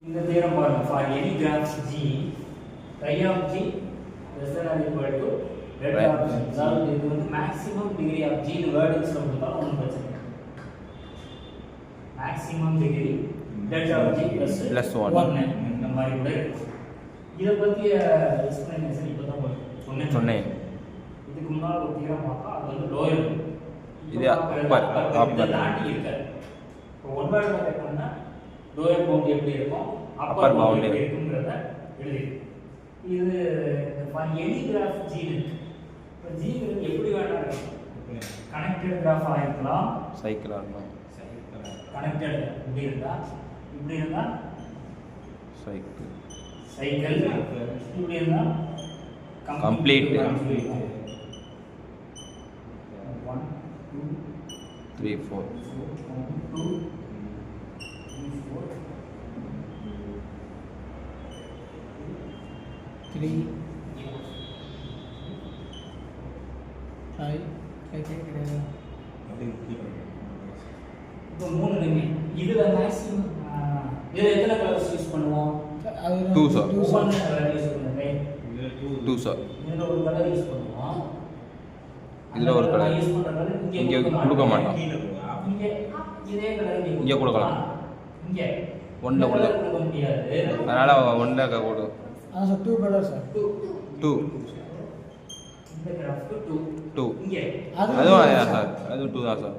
இந்த தியரம் பாருங்க for any graph G chi of G less than or equal to delta of G. அதாவது இது வந்து maximum degree of G னு wordings கொடுத்தா ஒண்ணும் பிரச்சனை இல்லை. maximum degree delta of G plus 1 இந்த மாதிரி கூட இருக்கும். இத பத்திய எக்ஸ்பிளனேஷன் இப்பதான் சொன்னேன். இதுக்கு முன்னால ஒரு தியரம் பார்த்தா அது வந்து லோயர் இது அப்பர் தாண்டி இருக்கு. இப்போ ஒன் வேர்ட் பார்த்தா லோயர் பவுண்ட் எப்படி இருக்கும் அப்பர் பவுண்ட் எப்படி இருக்கும்ங்கறத எழுதி. இது எனி கிராஃப் G இருக்கு. இப்போ G ங்கிறது எப்படி வேணா இருக்கும். கனெக்டட் கிராஃபா இருக்கலாம், சைக்கிளா இருக்கலாம். கனெக்டட் இப்படி இருந்தா சைக்கிள் இப்படி இருந்தா கம்ப்ளீட் 1 2 3 4 2 3 5 கிடையாது. இப்போ மூணு ரிமே இதுல மேக்ஸிமம் இதுல எத்தனை கலர்ஸ் யூஸ் பண்ணுவோம்? 2 சார். 2 கலர் யூஸ் பண்ணுவோம். 2 சார். இதுல ஒரு கலர் யூஸ் பண்ணுவோம். இதுல ஒரு கலர் யூஸ் பண்றதால இங்க கொடுக்க மாட்டோம். இங்க இதே கலர் இங்க கொடுக்கலாம். இங்க ஒண்ணு கொடுக்க முடியாது. அதனால ஒண்ணே கொடு. Sir 2 colour sir. 2 இந்த கிராஃப் 2 இங்க அதுவும் அதே சார். அது 2 தான் சார்.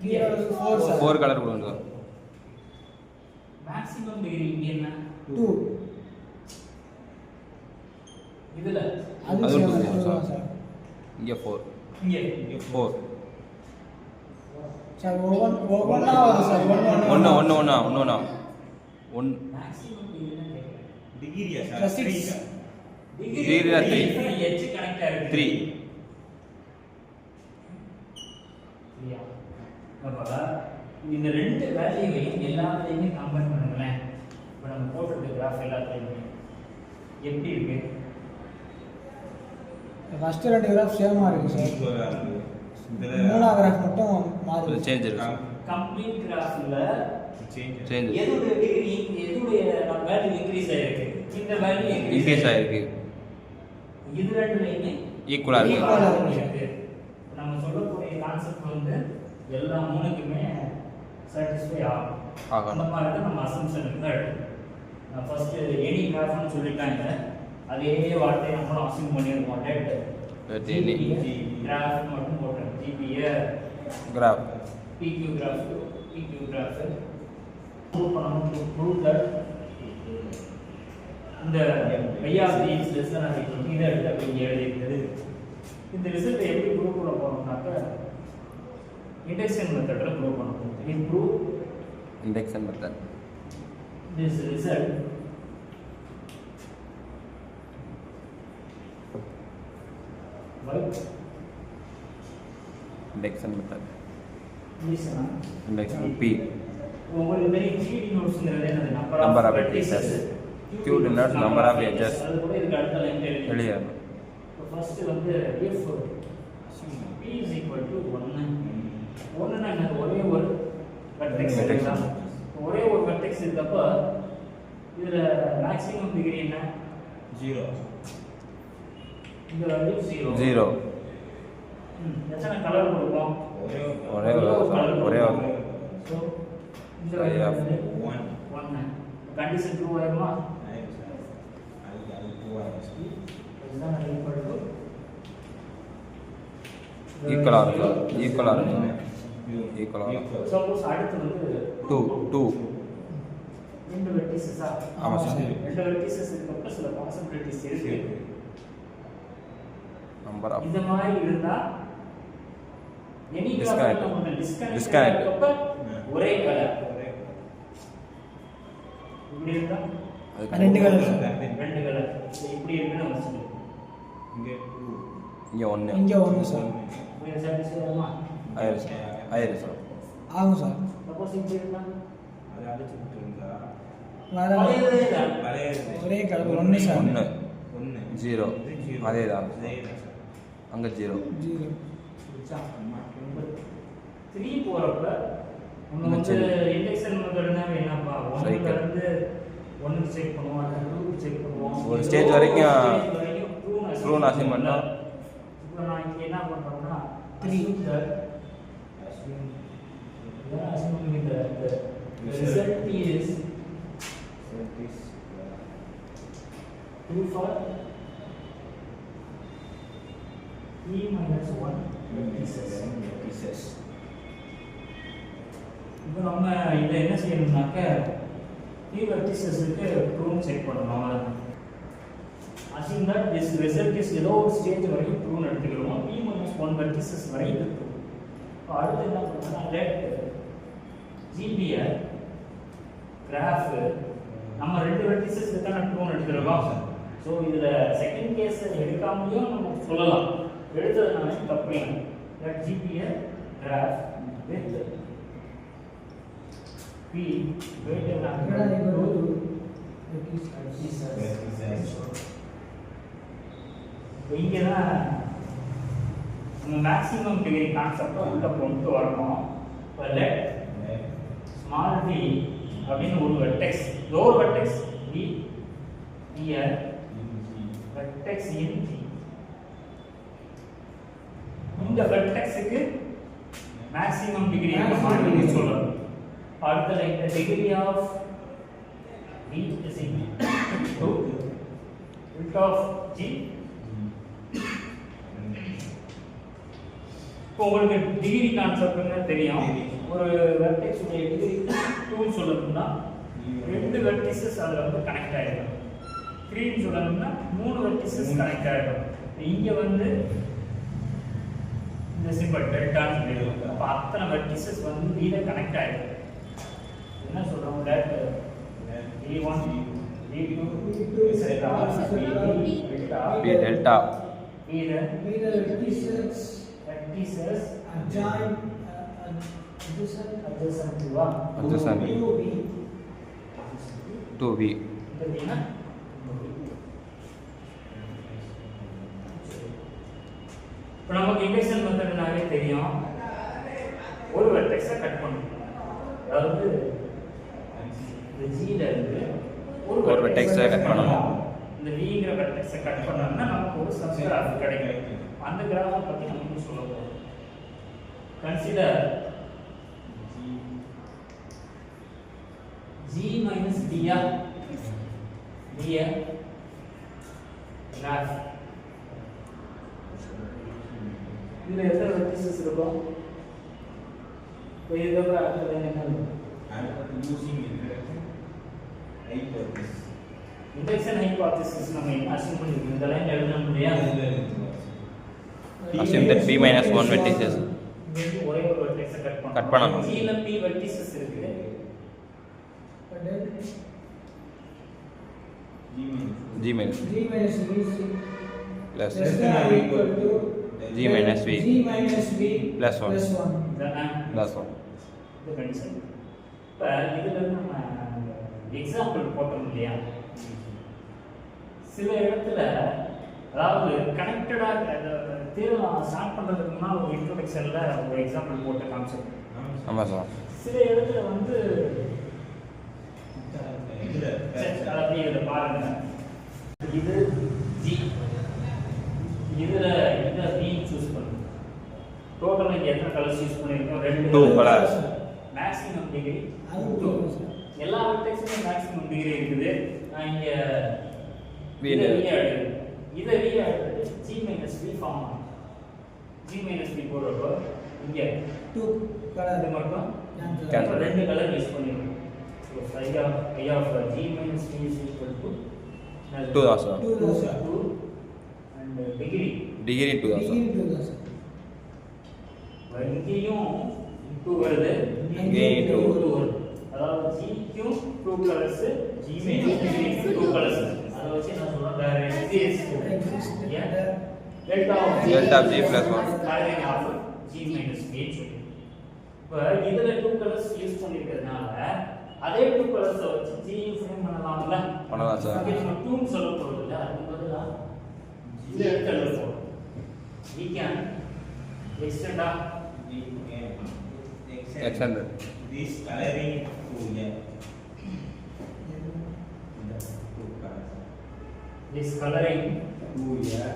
இங்க 4 சார். 4 கலர் கொடுங்க சார். மேக்ஸிமம் டிகிரி இங்க என்ன? 2 இதுல அது 2 சார். இங்க 4 இங்க 4 சார். ஒவ்வொண்ணா வரும் சார். ஒண்ணு மேக்ஸிமம் டிகிரி டிகிரியா சார்? 6 டிகிரி 3 எட்ஜ் கனெக்ட் ஆயிருக்கு 3 சரியா? அப்ப இந்த ரெண்டு வேல்யூவையும் எல்லாத்தையுமே கம்பேர் பண்ணுங்களேன். இப்போ நம்ம போட்டுருக்க கிராஃப் எல்லாத்தையுமே எப்படி இருக்கு? ஃபர்ஸ்ட் ரெண்டு கிராஃப் சேமா இருக்கு சார். மூணாவது கிராஃப் மட்டும் மாறுது. சேஞ்ச் இருக்கு. கம்ப்ளீட் கிராஃப்ல சேஞ்ச் எதுடைய டிகிரி எதுடைய வேல்யூ இன்கிரீஸ் ஆயிருக்கு? இந்த வேல்யூ இன்கிரீஸ் ஆயிருக்கு. இது ரெண்டுலயுமே ஈக்குவலா இருக்கு. நம்ம சொல்லக்கூடிய கான்செப்ட் வந்து எல்லா மூணுக்குமே சாட்டிஸ்ஃபை ஆகும். அந்த மாதிரி தான் நம்ம அசம்ப்ஷனுக்கு தான் எடுக்கணும். ஃபர்ஸ்ட் எனி கிராஃப்னு சொல்லிட்டாங்க. அதே வார்த்தையை நம்மளும் அசியூம் பண்ணியிருக்கோம். டேட் எனி கிராஃப் மட்டும் போடுறோம். GPA graph PQ graph prove பண்ணணும். டு ப்ரூவ் தட் இந்த IRT is less than or equal இதை எடுத்து அப்படி எழுதியிருக்குது. இந்த ரிசல்ட்டை எப்படி ப்ரூவ் பண்ண போறோம்னாக்க இண்டக்ஷன் மெத்தட்ல ப்ரூவ் பண்ணணும். Improve induction method. This result by induction method. Induction P உங்களுக்கு தெரியும் Q denotes-ங்கிறது என்னது? number of vertices. Q denotes number of edges. அது கூட இதுக்கு அடுத்த லைன் எழுதிடணும். ஃபர்ஸ்ட் வந்து if P is equal to 1 ஒண்ணுன்னா என்ன? ஒரே ஒரு வெர்டெக்ஸ் இருக்குதான். ஒரே ஒரு வெர்டெக்ஸ் இருக்கப்ப இதுல மேக்ஸிமம் டிகிரி என்ன? 0. இந்த வேல்யூ 0. எத்தனை கலர் கொடுப்போம்? ஒரே ஒரு சோ இந்த வேல்யூ 1 கண்டிஷன் ட்ரூ ஆயிருமா? இதுதான் ஈக்குவல் டு ஈக்குவலா இருக்கு. சப்போஸ் அடுத்து வந்து 2 ரெண்டு வெர்டிசஸா? ஆமா சார். ரெண்டு வெர்டிசஸ் இருக்கப்ப சில பாசிபிலிட்டிஸ் இருக்கு. நம்பர் ஆஃப் இந்த மாதிரி இருந்தா எனி Disconnect. டிஸ்கனெக்ட் இருக்கப்ப ஒரே கலர் இப்படி இருந்தா ரெண்டு கலர் சார். ரெண்டு கலர் இப்படி இருக்குன்னு வச்சுக்கோங்க. இங்க 1 இங்க ஒன்று சார். இது சாட்டிஸ்ஃபை ஆகுமா? ஆயிரம் சார். ஆகும் சார். சப்போஸ் இப்படி இருந்தா வேற ஒரே கலர் ஒன்று சார். 1 0 அதேதான். அங்க 0 0 3 போறப்ப ஒன்று வந்து இண்டெக்ஷன் மெத்தட்னா என்னப்பா ஒன்றுல இருந்து ஒன்றுக்கு செக் பண்ணுவோம் அல்ல டூக்கு செக் பண்ணுவோம் ஒரு ஸ்டேஜ் வரைக்கும் ட்ரூ அசைன் பண்ணோம். இப்போ நான் இங்கே என்ன பண்ணுறோம்னா 3 the result is true for e minus 1 pieces. இப்போ நம்ம இதை என்ன செய்யணும்னாக்க p verticesக்கு ட்ரூன்னு செக் பண்ணணும். அவ்வளோதான். assume that this result is ஏதோ ஒரு ஸ்டேஜ் வரைக்கும் ட்ரூன்னு எடுத்துக்கிறோம். p minus 1 vertices வரை இது ட்ரூ. இப்போ அடுத்து என்ன பண்ணணும்னா let GPA கிராஃப் நம்ம ரெண்டு வெர்டிசஸ் தான ட்ரூன்னு எடுத்துறோம். ஸோ இதில் செகண்ட் கேஸ் எடுக்காமலேயும் நம்ம சொல்லலாம். எடுத்ததுனால தப்பு இல்லை. let GPA graph with p greater than equal to இங்கே தான் நம்ம மேக்ஸிமம் டிகிரி கான்செப்டை உள்ள கொண்டு வரணும். இப்போ லெட் ஸ்மால் v அப்படின்னு ஒரு வெர்டெக்ஸ் ஒரு vertex v here vertex in G இந்த வெர்டெக்ஸுக்கு மேக்ஸிமம் டிகிரி மாதிரி சொல்லணும். அடுத்த line the degree of v is equal to root of G. இப்போ உங்களுக்கு டிகிரி கான்செப்ட்னா தெரியும். ஒரு வெர்டெக்ஸ் உடைய டிகிரி 2 சொல்லணும்னா ரெண்டு வெர்டிசஸ் அதில் வந்து கனெக்ட் ஆகிடும். 3 சொல்லணும்னா 3 வெர்டிசஸ் கனெக்ட் ஆகிடும். இங்கே வந்து இந்த சிம்பிள் டெல்டான்னு சொல்லிடுவோம். அப்போ அத்தனை வெர்டிசஸ் வந்து வீல கனெக்ட் ஆகிடும். என்ன சொல்கிறோம்? Date V1 V2 B delta B the vertices adjacent to V. இப்போ நமக்கு இண்டெக்ஷன் மெத்தட்னாலே தெரியும். ஒரு வெர்டெக்ஸை கட் பண்ணணும். அதாவது இந்த ஜில இருந்து ஒரு வெர்டெக்ஸை கட் பண்ணணும். இந்த விங்கிற வெர்டெக்ஸை கட் பண்ணோம்னா நமக்கு ஒரு சப்கிராஃப் கிடைக்கும். அந்த கிராஃபை பற்றி நம்ம சொல்ல போகிறோம். Consider G minus D graph. இதுல எத்தனை வெர்டிசஸ் இருக்கும்? இப்போ இதுக்கு அடுத்த லைன் என்ன இருக்கும்? இண்டெக்ஷன் ஹைபோதீசிஸ் நம்ம என்ன அஸ்யூம் பண்ணிருக்கோம்? இந்த லைன் எழுதணும் இல்லையா? assume that p minus 1 vertices இங்க ஒரே ஒரு வெர்டெக்ஸை கட் பண்ணணும். G ல p வெர்டிசஸ் இருக்கு. G minus G minus V plus less than or equal to G minus V G minus V plus 1 இதானே? plus 1. இந்த கண்டிஷன். இப்போ இதுல நம்ம எக்ஸாம்பிள் போட்டோம் இல்லையா? சில இடத்துல அதாவது கனெக்டடா தேர்வு ஸ்டார்ட் பண்றதுக்கு முன்னாடி ஒரு இன்ட்ரோடக்ஷன்ல ஒரு எக்ஸாம்பிள் போட்ட கான்செப்ட். ஆமாம் சார். சில இடத்துல வந்து அப்படியே இதை பாருங்க. இது ஜி இதுல இந்த பி சூஸ் பண்ணுங்க. டோட்டலா இங்க எத்தனை கலர்ஸ் யூஸ் பண்ணிருக்கோம்? 2 கலர்ஸ். மேக்ஸிமம் டிகிரி அது 2. எல்லா வெர்டெக்ஸுமே மேக்ஸிமம் டிகிரி இருக்குது. நான் இங்க V இதை V எடுத்து G minus V ஃபார்ம் ஆகும். G minus V போடுறப்போ இங்க 2 color இது மட்டும் Cancel. ரெண்டு கலர் யூஸ் பண்ணிருக்கோம். So I of G minus V is equal to 2 தான் சார். 2 and degree டிகிரி 2 தான் சார். degree 2 தான் சார். இங்கேயும் 2 வருது, இங்கேயும் 2 வருது. அதாவது G க்கும் 2 கலர்ஸ், G minus V க்கும் 2 கலர்ஸ். அதை வச்சு நான் சொல்றேன் there exists delta of G plus 1 coloring of G minus V சொல்லி. இப்போ இதுல 2 கலர்ஸ் யூஸ் பண்ணிருக்கிறதுனால அதே 2 கலர்ஸ் வச்சு G ஃப்ரேம் பண்ணலாம்ல? பண்ணலாம் சார். இங்க நம்ம 2 ன்னு சொல்ல போறது இல்ல, அதுக்கு பதிலா இத எடுத்து எழுதுவோம். we can extend extended This coloring 2 yeah. Two colors. This coloring 2 yeah.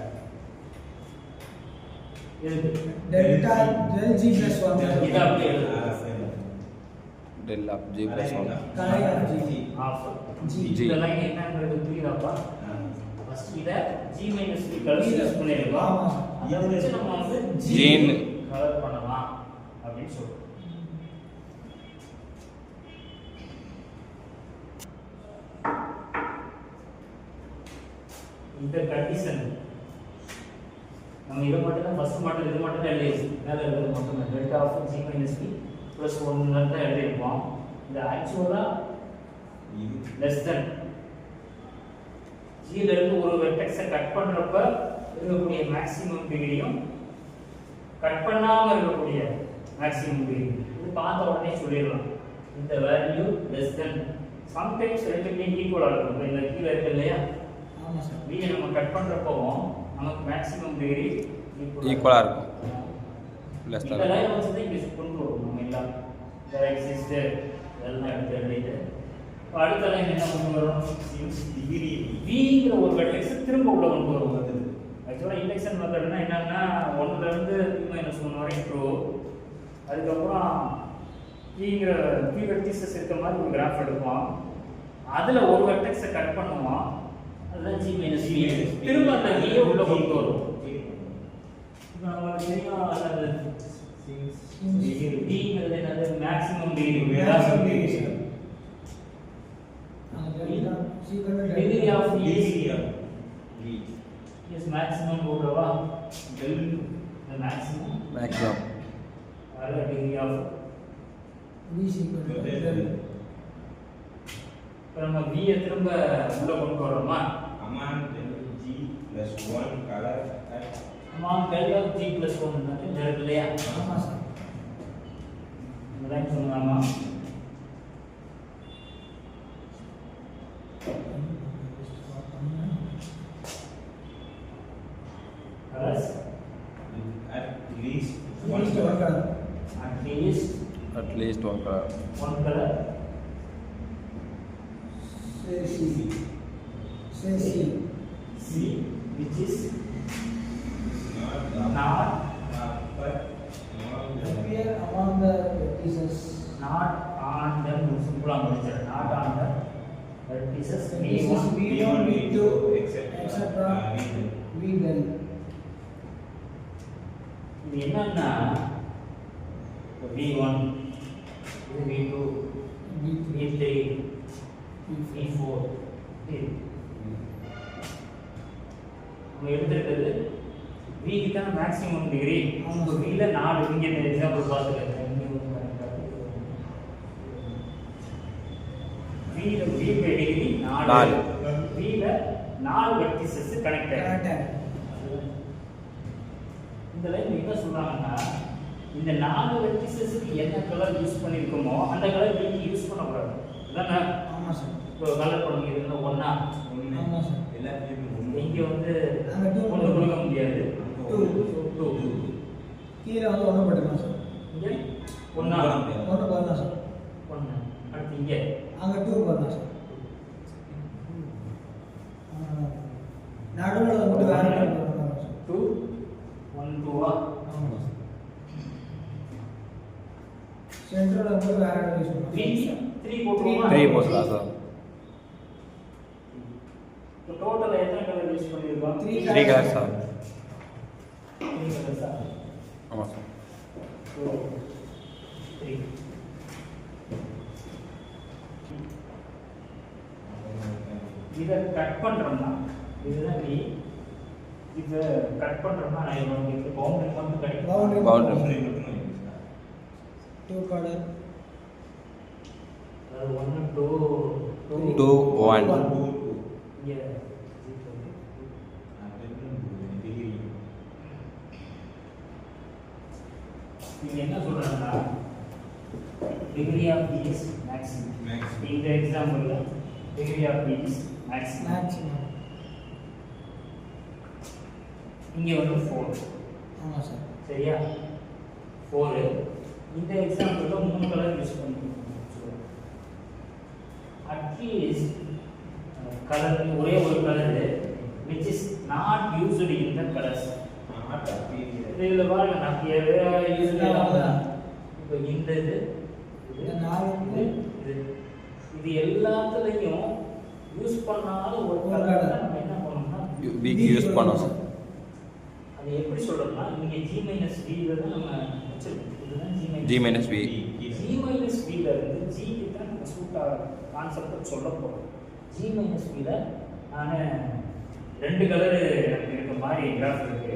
Delta del g plus 1 இது அப்படியே எழுது. del of g plus 1 கலை of g ஆஃப் G. இந்த லைன் என்னன்றது புரியுதாப்பா? ஃபர்ஸ்ட் இத g minus b colour use பண்ணிருக்கோம். ஆமா. இத வச்சு நம்ம வந்து Gene. கலர் பண்ணலாம் அப்படின்னு சொல்றோம். இந்த கண்டிஷன் நம்ம இதை மட்டும் தான் ஃபர்ஸ்ட் மாடல் இது மட்டும் தான் எழுதிருக்கோம். மேல இருக்கிறது மட்டும் தான் delta of g minus b plus 1 தான் எழுதிருப்போம். இது ஆக்சுவலா லெஸ் தென் g ல இருந்து ஒரு வெர்டெக்ஸை கட் பண்றப்ப இருக்கக்கூடிய மேக்ஸிமம் டிகிரியும் கட் பண்ணாம இருக்கக்கூடிய மேக்ஸிமம் டிகிரி இது பார்த்த உடனே சொல்லிடலாம். இந்த வேல்யூ லெஸ் தென் சம்டைம்ஸ் ரெண்டுமே ஈக்குவலா இருக்கும். இந்த கீழ இருக்கு இல்லையா, ஆமா சார் v நம்ம கட் பண்றப்பவும் நமக்கு மேக்ஸிமம் டிகிரி ஈக்குவலா இருக்கும். less இந்த than லைன் வச்சு தான் இங்க கொண்டு வரோம் நம்ம எல்லாம். there exists எல்லாம் எடுத்து எழுதிட்டு அடுத்த லைன் என்ன கொண்டு வரோம்? டிகிரி vங்கிற ஒரு வெர்டெக்ஸ் திரும்ப உள்ள கொண்டு வருவோம். ஆக்சுவலா இண்டக்ஷன் மெத்தட்னா என்னன்னா 1 ல இருந்து p - 1 வரைக்கும் ட்ரூ, அதுக்கப்புறம் pங்கிற p வெர்டிசஸ் இருக்க மாதிரி ஒரு கிராஃப் எடுப்போம். அதுல ஒரு வெர்டெக்ஸை கட் பண்ணுவோம், அதுதான் g - b. திரும்ப அந்த v உள்ள கொண்டு வருவோம். இப்போ நமக்கு தெரியும் அது vங்கிறது என்னது? Maximum degree. Maximum degree sir அந்த டெல்டா c க்கு degree of degree of v is maximum போடுறவா? del the maximum maximum or degree of v c க்கு del இப்போ நம்ம v ஐ திரும்ப உள்ள கொண்டு வரோமா? amount g plus 1 color at amount del of g plus 1 வந்து del இல்லையா? ஆமா சார் இந்த line சொன்னாமா? Colors at least one color at least one color one color say C which is not but appear among the vertices not on the simple முடிச்சிரு not on the vertices vertices v1 v1 v2 etc v del இது என்னன்னா v1 இது v2 v3 v4 நம்ம எடுத்துக்கிட்டது v க்கு தான் maximum degree. இப்போ v ல 4 இங்க இந்த எக்ஸாம்பிள் பார்த்துக்கங்க. v ல v பை டிகிரி 4 v ல 4 வெர்டிசஸ் கனெக்ட் ஆயிருக்கு. இந்த லைன் என்ன சொல்றாங்கன்னா இந்த 4 வெர்டிசஸ்க்கு என்ன கலர் யூஸ் பண்ணிருக்கோமோ அந்த கலர் v க்கு யூஸ் பண்ண கூடாது. அதானே? ஆமா சார் இப்போ கலர் பண்ணுங்க இதுல ஒண்ணா ஆமா சார் எல்லாத்தையும் இங்க வந்து அங்க 2 ஒண்ணு கொடுக்க முடியாது. 2 கீழ வந்து 1 போட்டுக்கலாம் சார் இங்க ஒண்ணா 1 போடலாம் சார் 1 அடுத்து இங்க அங்க 2 போடலாம் சார் நடுவுல வந்து வேற போடலாம் சார் 2 1 2 ஆ ஆமா சார் சென்டர்ல வந்து வேற யூஸ் பண்ணலாம் 3 போட்டுருவோமா? 3 போடலாம் சார். இப்போ டோட்டல் எத்தனை கலர் யூஸ் பண்ணிருக்கோம்? 3 colors சார். 3 கலர்ஸா? ஆமா சார். 2 3 இத கட் பண்றோம்னா இதுதான் v. இத கட் பண்றோம்னா நான் உங்களுக்கு பவுண்டரி மட்டும் கிடைக்கும். Boundary. 2 கலர் அதாவது 1 2 2 1 இங்க நீங்க என்ன சொல்றாங்கன்னா degree of v is maximum. இந்த எக்ஸாம்பிள்ல degree of v is maximum. Maximum இங்க வந்து 4. ஆமா சார் சரியா? 4 இந்த எக்ஸாம்பிள்ல 3 கலர் யூஸ் பண்ணிருக்கோம். அட்லீஸ்ட் கலர் ஒரே ஒரு colour which is not used in the colors. இதுல பாருங்க நான் யூஸ் பண்ணலாம். இப்போ இந்த இது இது எல்லாத்துலயும் யூஸ் பண்ணாத ஒரு கலர் நம்ம என்ன பண்ணோம்னா வீக் யூஸ் பண்ணோம். அது எப்படி சொல்றோம்னா இங்க G minus V ல தான் நம்ம வச்சிருக்கோம். இதுதான் G minus V. G minus V ல இருந்து G க்கு தான் நம்ம சூட்டா கான்செப்ட் சொல்ல போறோம். G minus V ல நான் ரெண்டு கலர் எனக்கு இருக்க மாதிரி கிராஃப் இருக்கு.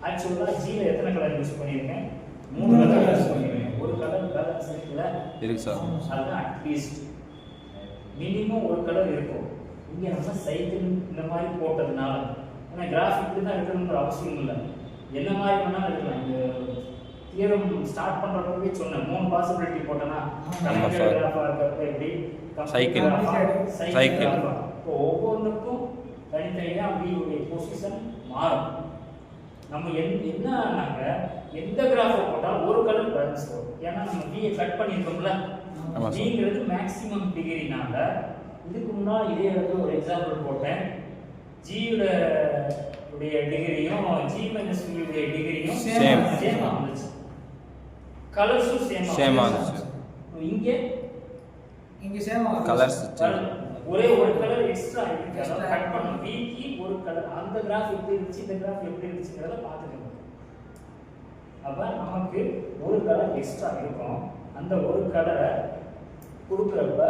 ஆக்சுவலா G ல எத்தனை கலர் யூஸ் பண்ணிருக்கேன்? 3 கலர் யூஸ் பண்ணிருக்கேன். ஒரு கலர் பேலன்ஸ் இருக்குல்ல இருக்கு சார். அதுதான் அட்லீஸ்ட் மினிமம் ஒரு கலர் இருக்கும். இங்க நம்ம சைக்கிள் இந்த மாதிரி போட்டதுனால ஏன்னா கிராஃபிக் தான் இருக்கணும்ன்ற அவசியம் இல்லை. என்ன மாதிரி வேணாலும் இருக்கலாம். இந்த தியரம் ஸ்டார்ட் பண்றப்பவே சொன்னேன் 3 பாசிபிலிட்டி போட்டனா கனெக்டட் கிராஃபா இருக்கப்ப எப்படி சைக்கிள் இப்போ ஒவ்வொன்றுக்கும் தனித்தனியா V உடைய பொசிஷன் மாறும். நம்ம என்னன்னாக்க எந்த கிராஃபை போட்டாலும் ஒரு கலர் பேலன்ஸ் வரும். ஏன்னா நம்ம V கட் பண்ணியிருக்கோம்ல. Vங்கிறது மேக்ஸிமம் டிகிரினால இதுக்கு முன்னாடி இதே இடத்துல ஒரு எக்ஸாம்பிள் போட்டேன். G உடைய டிகிரியும் G minus V உடைய டிகிரியும் சேமா வந்துச்சு. கலர்ஸும் சேமா வந்துச்சு. இங்க சேமா கலர்ஸ் ஒரே ஒரு கலர் எக்ஸ்ட்ரா இருக்கு. அத கட் பண்ண V க்கு ஒரு கலர் அந்த கிராஃப் எப்படி இருந்துச்சு இந்த கிராஃப் எப்படி இருந்துச்சுங்கறத பாத்துக்கணும். அப்ப நமக்கு ஒரு கலர் எக்ஸ்ட்ரா இருக்கும். அந்த ஒரு கலரை கொடுக்கறப்ப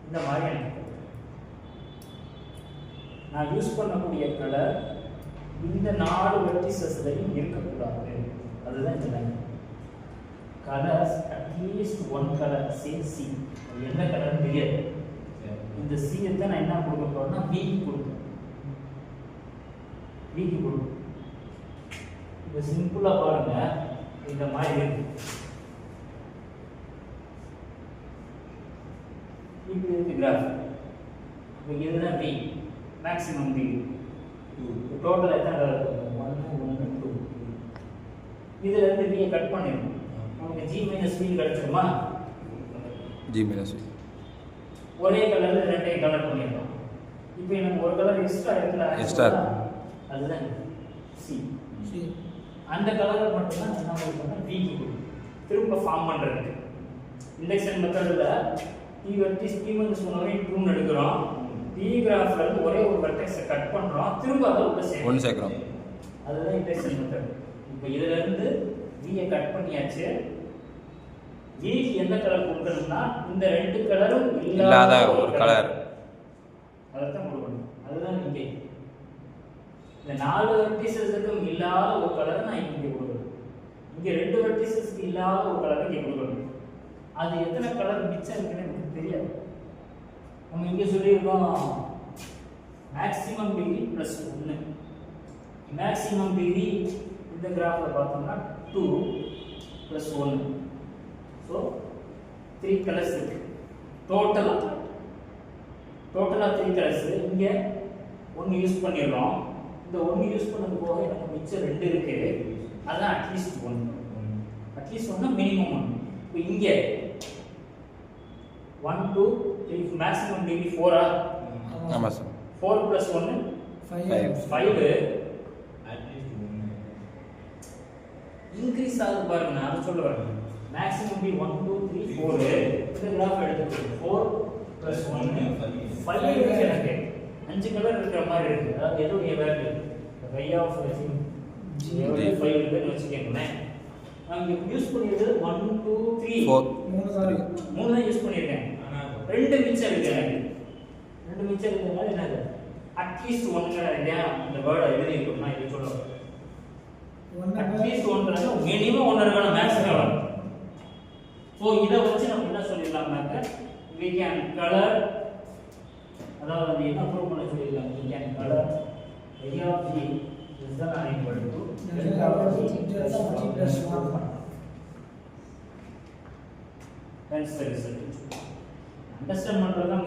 இந்த மாதிரி எனக்கு நான் யூஸ் பண்ணக்கூடிய கலர் இந்த 4 வெர்டிசஸ்லயும் இருக்கக்கூடாது. அதுதான் இந்த line. Colours at least one colour say C. என்ன கலர் தெரியாது. இந்த சி தான் நான் என்ன கொடுக்க போறேன்னா V க்கு கொடுப்பேன். V க்கு கொடுப்பேன். இது சிம்பிளா பாருங்க இந்த மாதிரி இருக்கு. இப்படி இருக்கு கிராஃப். இப்போ இதுதான் V மேக்ஸிமம் V. டோட்டல் எத்தனை கலர் இருக்கு? 1 1 2. இதுல இருந்து V கட் பண்ணிரணும். நமக்கு G minus V கிடைச்சிருமா? G minus V ஒரே கலர்ல ரெண்டே கலர் பண்ணிரணும். இப்போ எனக்கு ஒரு கலர் எக்ஸ்ட்ரா இருக்குல. எக்ஸ்ட்ரா அதுதான் C. அந்த கலரை மட்டும் தான் என்ன பண்ணுவோம்னா V க்கு கொடுப்போம். திரும்ப ஃபார்ம் பண்றதுக்கு இண்டக்ஷன் மெத்தட்ல P வெர்டிஸ் P minus 1 ட்ரூன் எடுக்கிறோம். P கிராஃப்ல இருந்து ஒரே ஒரு வெர்டெக்ஸை கட் பண்றோம். திரும்ப அதை உள்ள சேர்க்கிறோம். அதுதான் இண்டக்ஷன் மெத்தட். இப்போ இதுல இருந்து V ஐ கட் பண்ணியாச்சு. V க்கு எந்த கலர் கொடுக்கணும்னா இந்த ரெண்டு கலரும் இல்லாத ஒரு கலர் அதத்தான் கொடுக்கணும். அதுதான் இங்கே இந்த 4 வெர்டிசஸ்க்கும் இல்லாத ஒரு கலர் நான் இங்கே கொடுக்கணும். இங்க 2 வெர்டிசஸ்க்கு இல்லாத ஒரு கலர் இங்கே கொடுக்கணும். அது எத்தனை கலர் மிச்சம் இருக்குன்னு எனக்கு தெரியாது. நம்ம இங்க சொல்லியிருக்கோம் மேக்ஸிமம் டிகிரி + 1. மேக்ஸிமம் டிகிரி இந்த கிராஃப்ல பார்த்தோம்னா 2 + 1. ஸோ 3 கலர்ஸ் இருக்கு. டோட்டலா 3 கலர்ஸ். இங்க 1 யூஸ் பண்ணிடுறோம். இந்த 1 யூஸ் பண்ணது போக எனக்கு மிச்சம் 2 இருக்கு. அதான் அட்லீஸ்ட் 1. At least 1 minimum 1. இப்போ இங்க 1 2 3 மேக்ஸிமம் டிகிரி 4 ஆ? ஆமா சார். 4 + 1 5 அட்லீஸ்ட் 1 இன்கிரீஸ் ஆகுது பாருங்க. நான் அதை சொல்ல வரேன். மேக்ஸிமம் டி 1 2 3 4 இந்த கிராஃப் எடுத்துக்கோங்க. 4 + 1 5 இருக்கு. எனக்கு 5 கலர் இருக்கிற மாதிரி இருக்கு. அதாவது எதுடைய வேல்யூ y ஆஃப் G 5 இருக்குன்னு வச்சுக்கோங்களேன். நான் இங்க யூஸ் பண்ணியது 1 2 3 4 3 தான் யூஸ் பண்ணிருக்கேன். 2 மிச்சம் இருக்கு. எனக்கு 2 மிச்சம் இருக்கிறதுனால என்னது அட்லீஸ்ட் 1 இல்லையா? இந்த வேர்டை எழுதி இருக்கணும்னா இது சொல்லுவாங்க. அட்லீஸ்ட் 1 மினிமம் 1 இருக்கணும். மேக்ஸிமம். ஸோ இதை வச்சு நம்ம என்ன சொல்லிடலாம்னாக்க we can color, அதாவது என்ன ப்ரூவ் பண்ண சொல்லிடலாம். we can color y of G is the equal to delta of G plus 1. Hence the result. Understand பண்றதா